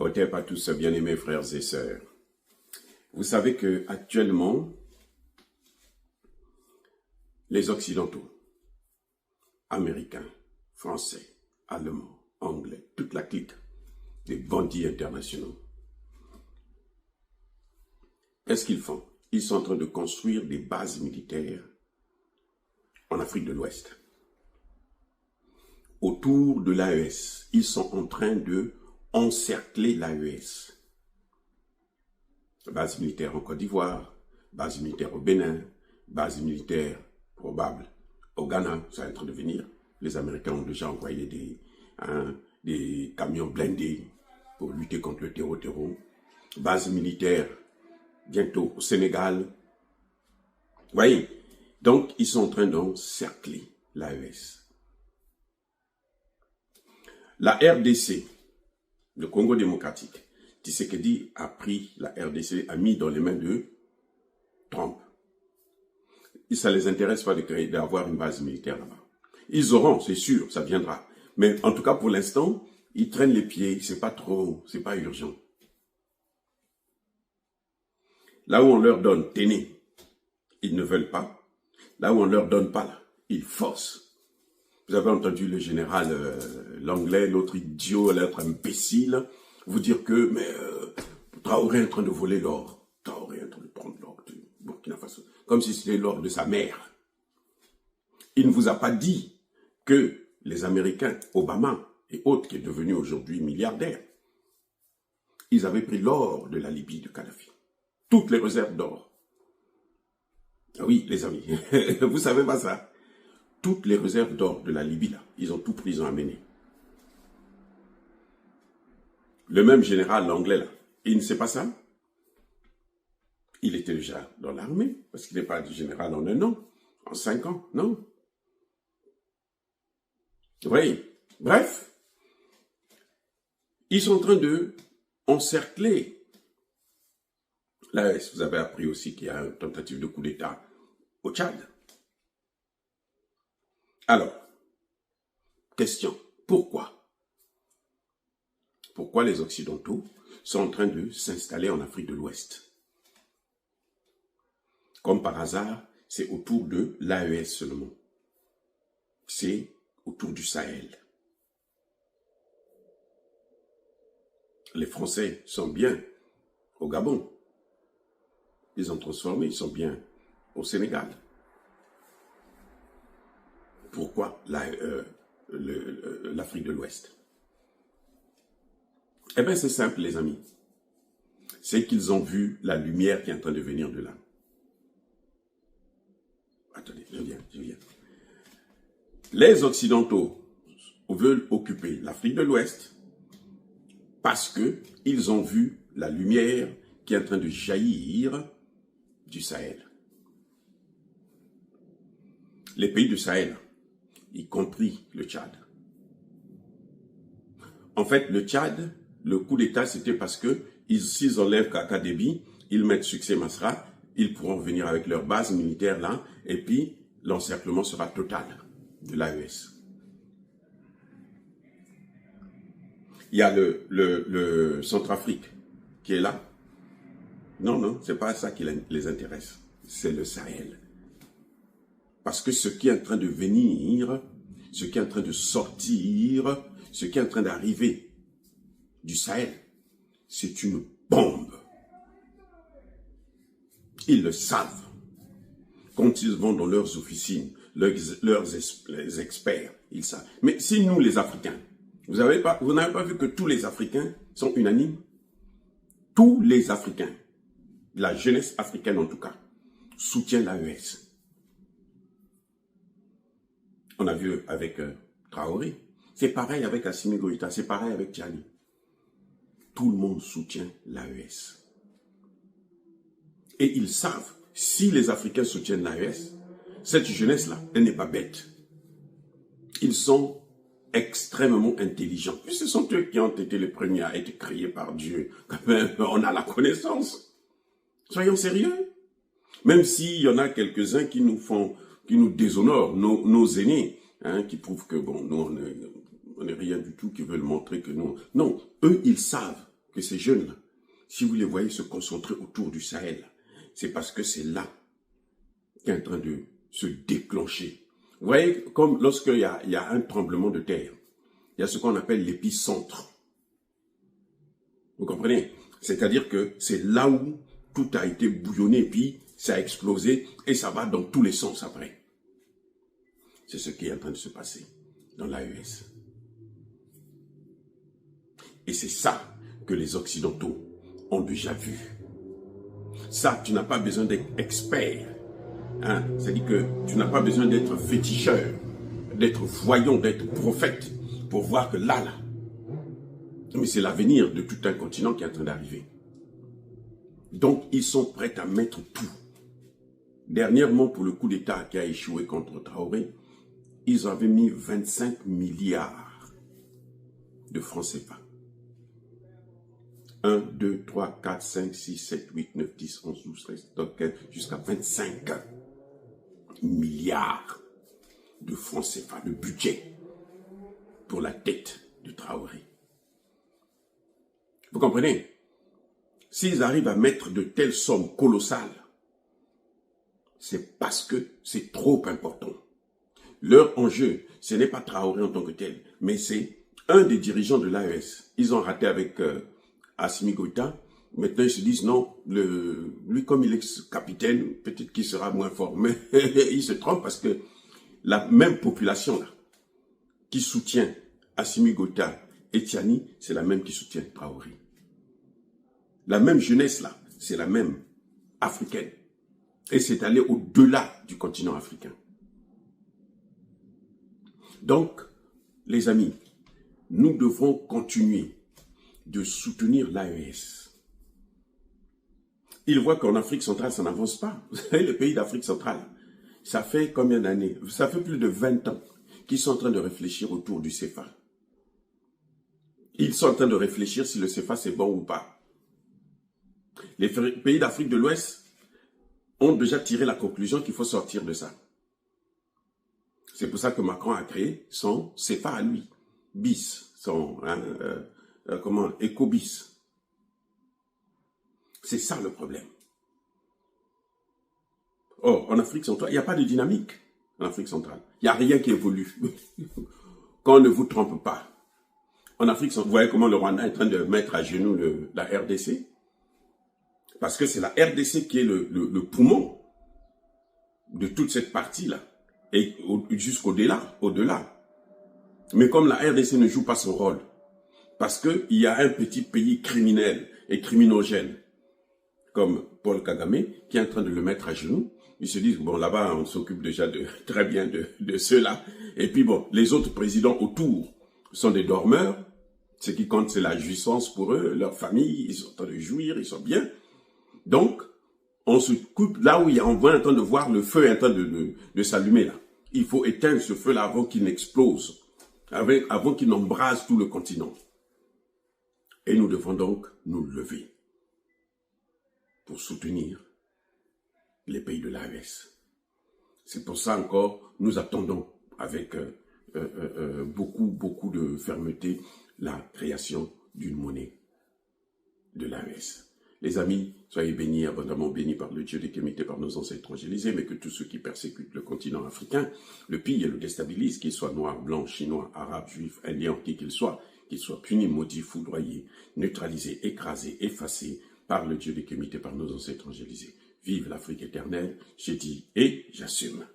Hotep à tous, bien-aimés frères et sœurs. Vous savez que actuellement, les Occidentaux, Américains, Français, Allemands, Anglais, toute la clique des bandits internationaux, qu'est-ce qu'ils font? Ils sont en train de construire des bases militaires en Afrique de l'Ouest. Autour de l'AES, ils sont en train de encercler l'AES. Base militaire en Côte d'Ivoire, base militaire au Bénin, base militaire probable au Ghana, ça est en train de venir. Les Américains ont déjà envoyé des camions blindés pour lutter contre le terreau. Base militaire bientôt au Sénégal. Vous voyez, donc ils sont en train d'encercler l'AES. La RDC, le Congo démocratique, Tshisekedi a pris la RDC, a mis dans les mains de Trump. Et ça ne les intéresse pas d'avoir une base militaire là-bas. Ils auront, c'est sûr, ça viendra. Mais en tout cas, pour l'instant, ils traînent les pieds, c'est pas trop, c'est pas urgent. Là où on leur donne, tenez, ils ne veulent pas. Là où on leur donne pas, là, ils forcent. Vous avez entendu le général l'anglais, l'autre idiot, l'autre imbécile, vous dire que Traoré est en train de voler l'or. Traoré est en train de prendre l'or du Burkina Faso, comme si c'était l'or de sa mère. Il ne vous a pas dit que les Américains, Obama et autres, qui est devenu aujourd'hui milliardaire, ils avaient pris l'or de la Libye de Kadhafi. Toutes les réserves d'or. Ah oui, les amis, vous savez pas ça? Toutes les réserves d'or de la Libye, là, ils ont tout pris, ils ont amené. Le même général, l'anglais, là, il ne sait pas ça. Il était déjà dans l'armée, parce qu'il n'est pas du général en 1 an, en 5 ans, non. Oui, bref, ils sont en train de encercler l'AES. Vous avez appris aussi qu'il y a une tentative de coup d'État au Tchad. Alors, question, pourquoi? Pourquoi les Occidentaux sont en train de s'installer en Afrique de l'Ouest? Comme par hasard, c'est autour de l'AES seulement. C'est autour du Sahel. Les Français sont bien au Gabon. Ils ont transformé, ils sont bien au Sénégal. Pourquoi l'Afrique de l'Ouest? Eh bien, c'est simple, les amis. C'est qu'ils ont vu la lumière qui est en train de venir de là. Attendez, je viens. Les Occidentaux veulent occuper l'Afrique de l'Ouest parce qu'ils ont vu la lumière qui est en train de jaillir du Sahel. Les pays du Sahel, y compris le Tchad. En fait, le Tchad, le coup d'État, c'était parce que s'ils enlèvent Kaka Déby, ils mettent Succès Masra, ils pourront venir avec leur base militaire là, et puis l'encerclement sera total de l'AES. Il y a le Centrafrique qui est là. Non, c'est pas ça qui les intéresse. C'est le Sahel. Parce que ce qui est en train de venir, ce qui est en train de sortir, ce qui est en train d'arriver du Sahel, c'est une bombe. Ils le savent. Quand ils vont dans leurs officines, les experts, ils savent. Mais si nous, les Africains, vous n'avez pas vu que tous les Africains sont unanimes? Tous les Africains, la jeunesse africaine en tout cas, soutient l'AES. On a vu avec Traoré. C'est pareil avec Assimi Goïta, c'est pareil avec Tchani. Tout le monde soutient l'AES. Et ils savent, si les Africains soutiennent l'AES, cette jeunesse-là, elle n'est pas bête. Ils sont extrêmement intelligents. Puis ce sont eux qui ont été les premiers à être créés par Dieu. Quand même, on a la connaissance. Soyons sérieux. Même s'il y en a quelques-uns qui nous déshonorent, nos aînés, hein, qui prouvent que bon, nous on n'est rien du tout, qui veulent montrer que nous. Non, eux ils savent que ces jeunes-là, si vous les voyez se concentrer autour du Sahel, c'est parce que c'est là qui est en train de se déclencher. Vous voyez, comme lorsqu'il y a un tremblement de terre, il y a ce qu'on appelle l'épicentre. Vous comprenez? C'est-à-dire que c'est là où tout a été bouillonné, puis ça a explosé, et ça va dans tous les sens après. C'est ce qui est en train de se passer dans l'AES. Et c'est ça que les Occidentaux ont déjà vu. Ça, tu n'as pas besoin d'être expert. Hein? C'est-à-dire que tu n'as pas besoin d'être féticheur, d'être voyant, d'être prophète, pour voir que là, mais c'est l'avenir de tout un continent qui est en train d'arriver. Donc, ils sont prêts à mettre tout. Dernièrement, pour le coup d'État qui a échoué contre Traoré, ils avaient mis 25 milliards de francs CFA. 1, 2, 3, 4, 5, 6, 7, 8, 9, 10, 11, 12, 13, 14, 15, jusqu'à 25 milliards de francs CFA, de budget pour la tête de Traoré. Vous comprenez? S'ils arrivent à mettre de telles sommes colossales, c'est parce que c'est trop important. Leur enjeu, ce n'est pas Traoré en tant que tel, mais c'est un des dirigeants de l'AES. Ils ont raté avec Assimi Goïta. Maintenant, ils se disent non, lui comme il est capitaine, peut-être qu'il sera moins fort. Mais ils se trompent parce que la même population là, qui soutient Assimi Goïta et Tiani, c'est la même qui soutient Traoré. La même jeunesse là, c'est la même africaine. Et c'est allé au-delà du continent africain. Donc, les amis, nous devons continuer de soutenir l'AES. Ils voient qu'en Afrique centrale, ça n'avance pas. Vous savez, les pays d'Afrique centrale, ça fait combien d'années? Ça fait plus de 20 ans qu'ils sont en train de réfléchir autour du CFA. Ils sont en train de réfléchir si le CFA c'est bon ou pas. Les pays d'Afrique de l'Ouest ont déjà tiré la conclusion qu'il faut sortir de ça. C'est pour ça que Macron a créé son CFA à lui, BIS, son EcoBIS. C'est ça le problème. Or, en Afrique centrale, il n'y a pas de dynamique en Afrique centrale. Il n'y a rien qui évolue. Qu'on ne vous trompe pas. En Afrique centrale, vous voyez comment le Rwanda est en train de mettre à genoux la RDC? Parce que c'est la RDC qui est le poumon de toute cette partie-là. Et jusqu'au-delà, au-delà. Mais comme la RDC ne joue pas son rôle, parce qu'il y a un petit pays criminel et criminogène, comme Paul Kagame, qui est en train de le mettre à genoux, ils se disent, bon, là-bas, on s'occupe déjà très bien de ceux-là. Et puis bon, les autres présidents autour sont des dormeurs. Ce qui compte, c'est la jouissance pour eux, leur famille, ils sont en train de jouir, ils sont bien. Donc, on se coupe là où on va en train de voir le feu en train de s'allumer là. Il faut éteindre ce feu-là avant qu'il n'explose, avant qu'il n'embrase tout le continent. Et nous devons donc nous lever pour soutenir les pays de l'AES. C'est pour ça encore, nous attendons avec beaucoup de fermeté la création d'une monnaie de l'AES. Les amis, soyez bénis, abondamment bénis par le Dieu des Kémités, par nos ancêtres angélisés, mais que tous ceux qui persécutent le continent africain, le pillent et le déstabilisent, qu'ils soient noirs, blancs, chinois, arabes, juifs, indiens, qui qu'ils soient punis, maudits, foudroyés, neutralisés, écrasés, effacés par le Dieu des Kémités, par nos ancêtres angélisés. Vive l'Afrique éternelle, j'ai dit et j'assume.